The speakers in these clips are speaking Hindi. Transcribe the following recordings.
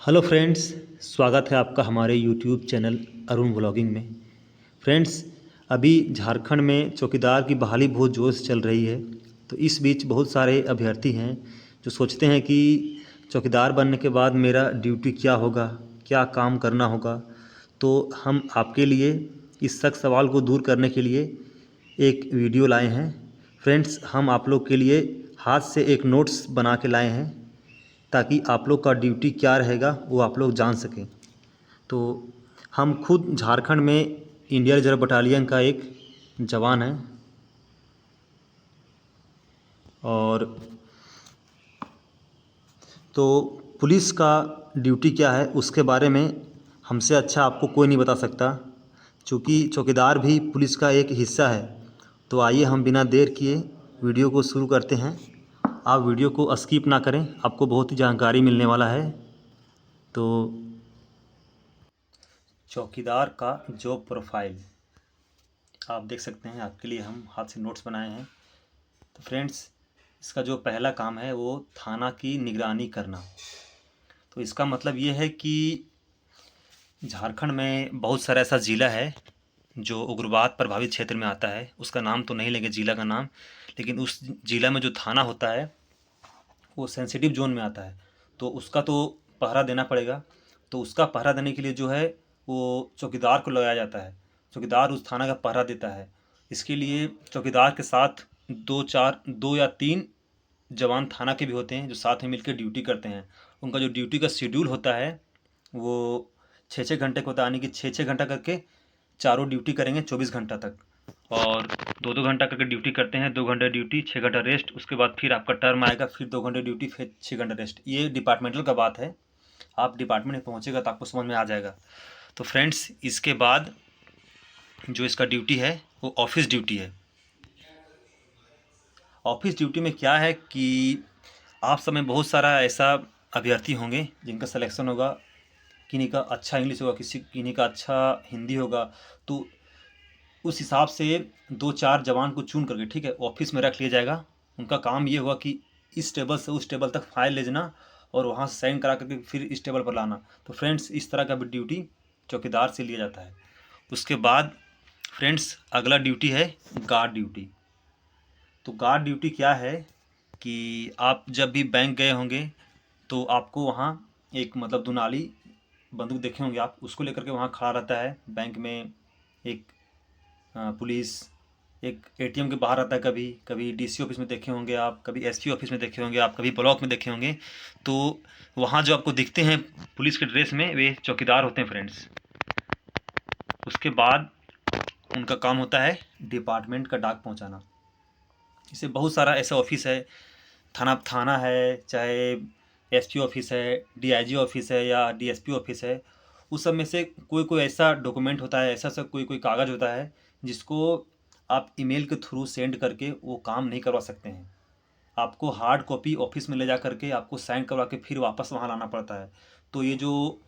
हेलो फ्रेंड्स, स्वागत है आपका हमारे यूट्यूब चैनल अरुण व्लॉगिंग में। फ्रेंड्स, अभी झारखंड में चौकीदार की बहाली बहुत जोर से चल रही है। तो इस बीच बहुत सारे अभ्यर्थी हैं जो सोचते हैं कि चौकीदार बनने के बाद मेरा ड्यूटी क्या होगा, क्या काम करना होगा। तो हम आपके लिए इस शक सवाल को दूर करने के लिए एक वीडियो लाए हैं। फ्रेंड्स, हम आप लोग के लिए हाथ से एक नोट्स बना के लाए हैं ताकि आप लोग का ड्यूटी क्या रहेगा वो आप लोग जान सकें। तो हम खुद झारखंड में इंडियन रिजर्व बटालियन का एक जवान है और तो पुलिस का ड्यूटी क्या है उसके बारे में हमसे अच्छा आपको कोई नहीं बता सकता, क्योंकि चौकीदार भी पुलिस का एक हिस्सा है। तो आइए हम बिना देर किए वीडियो को शुरू करते हैं। आप वीडियो को स्किप ना करें, आपको बहुत ही जानकारी मिलने वाला है। तो चौकीदार का जॉब प्रोफाइल आप देख सकते हैं, आपके लिए हम हाथ से नोट्स बनाए हैं। तो फ्रेंड्स, इसका जो पहला काम है वो थाना की निगरानी करना। तो इसका मतलब ये है कि झारखंड में बहुत सारा ऐसा ज़िला है जो उग्रवाद प्रभावित क्षेत्र में आता है। उसका नाम तो नहीं लेंगे ज़िला का नाम, लेकिन उस ज़िला में जो थाना होता है वो सेंसिटिव जोन में आता है। तो उसका तो पहरा देना पड़ेगा। तो उसका पहरा देने के लिए जो है वो चौकीदार को लगाया जाता है। चौकीदार उस थाना का पहरा देता है। इसके लिए चौकीदार के साथ दो या तीन जवान थाना के भी होते हैं जो साथ में मिलकर ड्यूटी करते हैं। उनका जो ड्यूटी का शेड्यूल होता है वो 6-6 घंटे का होता है, यानी कि 6-6 घंटा करके चारों ड्यूटी करेंगे 24 घंटा तक। और 2-2 घंटा करके ड्यूटी करते हैं, 2 घंटे ड्यूटी 6 घंटा रेस्ट। उसके बाद फिर आपका टर्म आएगा, फिर 2 घंटे ड्यूटी फिर 6 घंटा रेस्ट। ये डिपार्टमेंटल का बात है, आप डिपार्टमेंट में पहुँचेगा तो आपको समझ में आ जाएगा। तो फ्रेंड्स, इसके बाद जो इसका ड्यूटी है वो ऑफिस ड्यूटी है। ऑफिस ड्यूटी में क्या है कि आप सब में बहुत सारा ऐसा अभ्यर्थी होंगे जिनका सिलेक्शन होगा, किन्हीं का अच्छा इंग्लिश होगा, किन्हीं का अच्छा हिंदी होगा। तो उस हिसाब से 2-4 जवान को चुन करके, ठीक है, ऑफिस में रख लिया जाएगा। उनका काम ये हुआ कि इस टेबल से उस टेबल तक फाइल ले जाना और वहाँ से साइन करा करके फिर इस टेबल पर लाना। तो फ्रेंड्स, इस तरह का भी ड्यूटी चौकीदार से लिया जाता है। उसके बाद फ्रेंड्स, अगला ड्यूटी है गार्ड ड्यूटी। तो गार्ड ड्यूटी क्या है कि आप जब भी बैंक गए होंगे तो आपको वहाँ एक मतलब दुनाली बंदूक देखे होंगे आप, उसको लेकर के वहाँ खड़ा रहता है बैंक में एक पुलिस। एक एटीएम के बाहर रहता है, कभी कभी डीसी ऑफिस में देखे होंगे आप, कभी एसपी ऑफिस में देखे होंगे आप, कभी ब्लॉक में देखे होंगे। तो वहाँ जो आपको दिखते हैं पुलिस के ड्रेस में, वे चौकीदार होते हैं फ्रेंड्स। उसके बाद उनका काम होता है डिपार्टमेंट का डाक पहुँचाना। इसे बहुत सारा ऐसा ऑफिस है, थाना है, चाहे एसपी ऑफिस है, डीआईजी ऑफिस है या डीएसपी ऑफिस है। उस सब में से कोई कोई ऐसा डॉक्यूमेंट होता है, ऐसा सब कोई कोई कागज़ होता है जिसको आप ईमेल के थ्रू सेंड करके वो काम नहीं करवा सकते हैं। आपको हार्ड कॉपी ऑफिस में ले जा करके आपको साइन करवा के फिर वापस वहाँ लाना पड़ता है। तो ये जो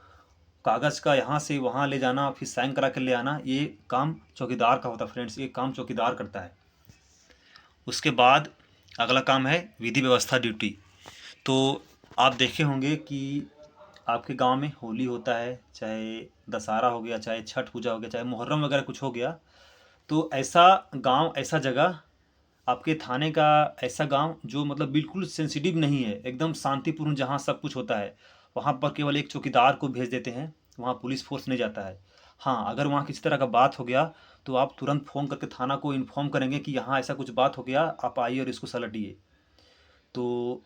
कागज़ का यहाँ से वहाँ ले जाना फिर साइन करा के ले आना, ये काम चौकीदार का होता है फ्रेंड्स। ये काम चौकीदार करता है। उसके बाद अगला काम है विधि व्यवस्था ड्यूटी। तो आप देखे होंगे कि आपके गांव में होली होता है, चाहे दशहरा हो गया, चाहे छठ पूजा हो गया, चाहे मुहर्रम वगैरह कुछ हो गया। तो ऐसा गांव, ऐसा जगह, आपके थाने का ऐसा गांव जो मतलब बिल्कुल सेंसिटिव नहीं है, एकदम शांतिपूर्ण, जहां सब कुछ होता है, वहां पर केवल एक चौकीदार को भेज देते हैं। वहां पुलिस फोर्स नहीं जाता है। हाँ, अगर वहाँ किसी तरह का बात हो गया तो आप तुरंत फ़ोन करके थाना को इन्फॉर्म करेंगे कि यहाँ ऐसा कुछ बात हो गया, आप आइए और इसको सलटिए। तो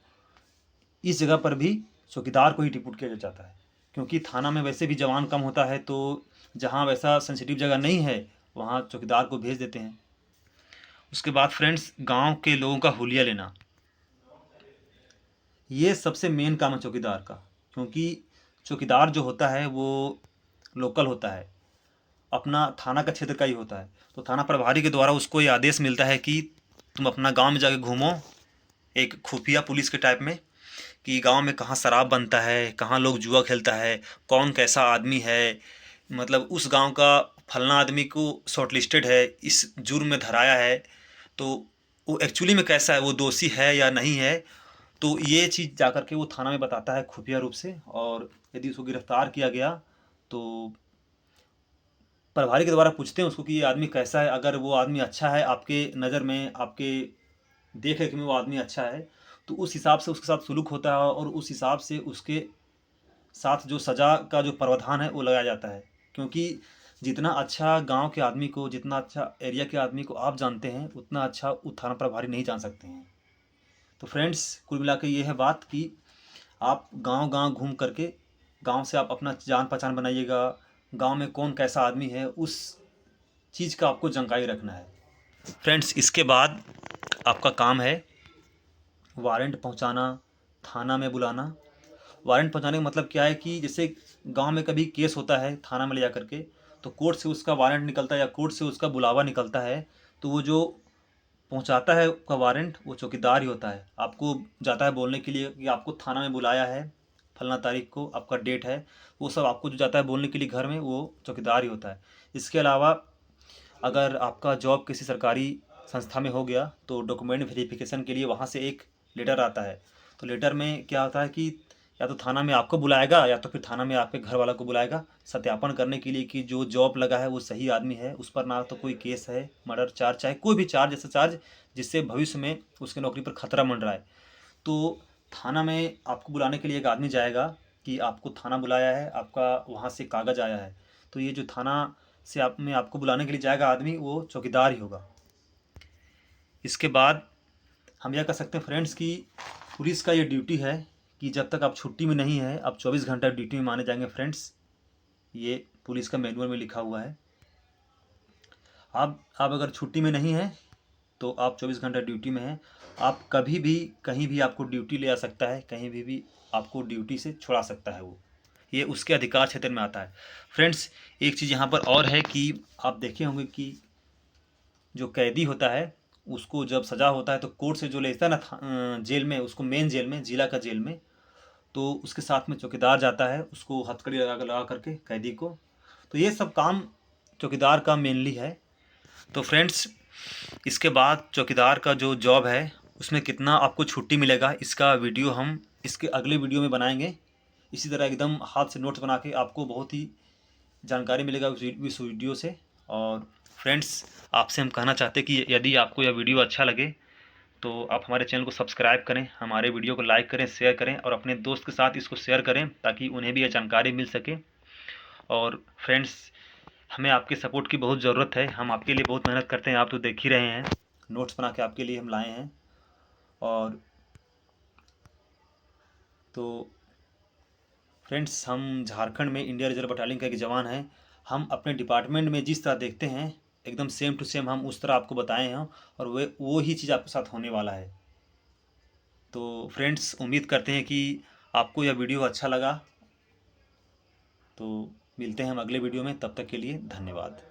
इस जगह पर भी चौकीदार को ही रिपोर्ट किया जाता है, क्योंकि थाना में वैसे भी जवान कम होता है। तो जहाँ वैसा सेंसिटिव जगह नहीं है वहाँ चौकीदार को भेज देते हैं। उसके बाद फ्रेंड्स, गांव के लोगों का हुलिया लेना, ये सबसे मेन काम है चौकीदार का। क्योंकि चौकीदार जो होता है वो लोकल होता है, अपना थाना का क्षेत्र का ही होता है। तो थाना प्रभारी के द्वारा उसको ये आदेश मिलता है कि तुम अपना गांव में जाके घूमो, एक खुफिया पुलिस के टाइप में, कि गांव में कहाँ शराब बनता है, कहाँ लोग जुआ खेलता है, कौन कैसा आदमी है, मतलब उस गांव का फलना आदमी को शॉर्टलिस्टेड है, इस जुर्म में धराया है, तो वो एक्चुअली में कैसा है, वो दोषी है या नहीं है। तो ये चीज़ जा कर के वो थाना में बताता है खुफिया रूप से, और यदि उसको गिरफ्तार किया गया तो प्रभारी के द्वारा पूछते हैं उसको कि ये आदमी कैसा है। अगर वो आदमी अच्छा है आपके नज़र में, आपके देख रेख में वो आदमी अच्छा है, तो उस हिसाब से उसके साथ सुलूक होता है और उस हिसाब से उसके साथ जो सज़ा का जो प्रावधान है वो लगाया जाता है। क्योंकि जितना अच्छा गांव के आदमी को, जितना अच्छा एरिया के आदमी को आप जानते हैं, उतना अच्छा वो थाना प्रभारी नहीं जान सकते हैं। तो फ्रेंड्स, कुल मिला के ये है बात कि आप गांव-गांव घूम करके गांव से आप अपना जान पहचान बनाइएगा। गांव में कौन कैसा आदमी है उस चीज़ का आपको जानकारी रखना है। फ्रेंड्स, इसके बाद आपका काम है वारंट पहुंचाना, थाना में बुलाना। वारंट पहुंचाने का मतलब क्या है कि जैसे गांव में कभी केस होता है थाना में ले जा करके, तो कोर्ट से उसका वारंट निकलता है या कोर्ट से उसका बुलावा निकलता है, तो वो जो पहुंचाता है का वारंट वो चौकीदार ही होता है। आपको जाता है बोलने के लिए कि आपको थाना में बुलाया है, फलाना तारीख को आपका डेट है, वो सब आपको जो जाता है बोलने के लिए घर में, वो चौकीदार ही होता है। इसके अलावा अगर आपका जॉब किसी सरकारी संस्था में हो गया तो डॉक्यूमेंट वेरिफिकेशन के लिए वहाँ से एक लेटर आता है। तो लेटर में क्या होता है कि या तो थाना में आपको बुलाएगा या तो फिर थाना में आपके घर वाला को बुलाएगा सत्यापन करने के लिए कि जो जॉब लगा है वो सही आदमी है, उस पर ना तो कोई केस है, मर्डर चार्ज, चाहे कोई भी चार्ज, ऐसा चार्ज जिससे भविष्य में उसके नौकरी पर खतरा मंडराए। तो थाना में आपको बुलाने के लिए एक आदमी जाएगा कि आपको थाना बुलाया है, आपका वहाँ से कागज़ आया है। तो ये जो थाना से आपको बुलाने के लिए जाएगा आदमी, वो चौकीदार ही होगा। इसके बाद हम यह कह सकते हैं फ्रेंड्स कि पुलिस का ये ड्यूटी है कि जब तक आप छुट्टी में नहीं है, आप 24 घंटा ड्यूटी में माने जाएंगे फ्रेंड्स। ये पुलिस का मैनुअल में लिखा हुआ है। आप अगर छुट्टी में नहीं हैं तो आप 24 घंटा ड्यूटी में हैं। आप कभी भी कहीं भी आपको ड्यूटी ले आ सकता है, कहीं भी आपको ड्यूटी से छुड़ा सकता है वो। ये उसके अधिकार क्षेत्र में आता है। फ्रेंड्स, एक चीज़ यहाँ पर और है कि आप देखे होंगे कि जो कैदी होता है उसको जब सज़ा होता है तो कोर्ट से जो लेता है ना जेल में, उसको मेन जेल में, जिला का जेल में, तो उसके साथ में चौकीदार जाता है उसको हथकड़ी लगा करके कैदी को। तो ये सब काम चौकीदार का मेनली है। तो फ्रेंड्स, इसके बाद चौकीदार का जो जॉब है उसमें कितना आपको छुट्टी मिलेगा, इसका वीडियो हम इसके अगले वीडियो में बनाएंगे। इसी तरह एकदम हाथ से नोट्स बना के आपको बहुत ही जानकारी मिलेगा इस वीडियो से। और फ्रेंड्स, आपसे हम कहना चाहते हैं कि यदि आपको यह वीडियो अच्छा लगे तो आप हमारे चैनल को सब्सक्राइब करें, हमारे वीडियो को लाइक करें, शेयर करें और अपने दोस्त के साथ इसको शेयर करें ताकि उन्हें भी यह जानकारी मिल सके। और फ्रेंड्स, हमें आपके सपोर्ट की बहुत ज़रूरत है। हम आपके लिए बहुत मेहनत करते हैं, आप तो देख ही रहे हैं, नोट्स बना के आपके लिए हम लाए हैं। और तो फ्रेंड्स, हम झारखंड में इंडिया रिजर्व बटालियन का एक जवान हैं। हम अपने डिपार्टमेंट में जिस तरह देखते हैं एकदम सेम टू सेम हम उस तरह आपको बताए हैं, और वो ही चीज़ आपके साथ होने वाला है। तो फ्रेंड्स, उम्मीद करते हैं कि आपको यह वीडियो अच्छा लगा। तो मिलते हैं हम अगले वीडियो में, तब तक के लिए धन्यवाद।